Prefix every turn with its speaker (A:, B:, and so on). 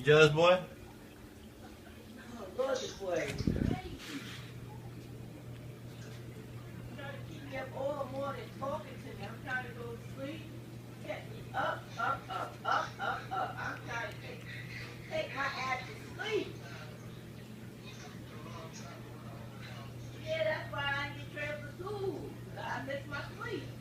A: You jealous, boy?
B: Oh, Lord, this boy is crazy. Trying to keep me up all morning talking to me. I'm trying to go to sleep. Get me up, up, up, up, up, up. I'm trying to take my ass to sleep. Yeah, that's why I ain't get trailed to school. 'Cause I miss my sleep.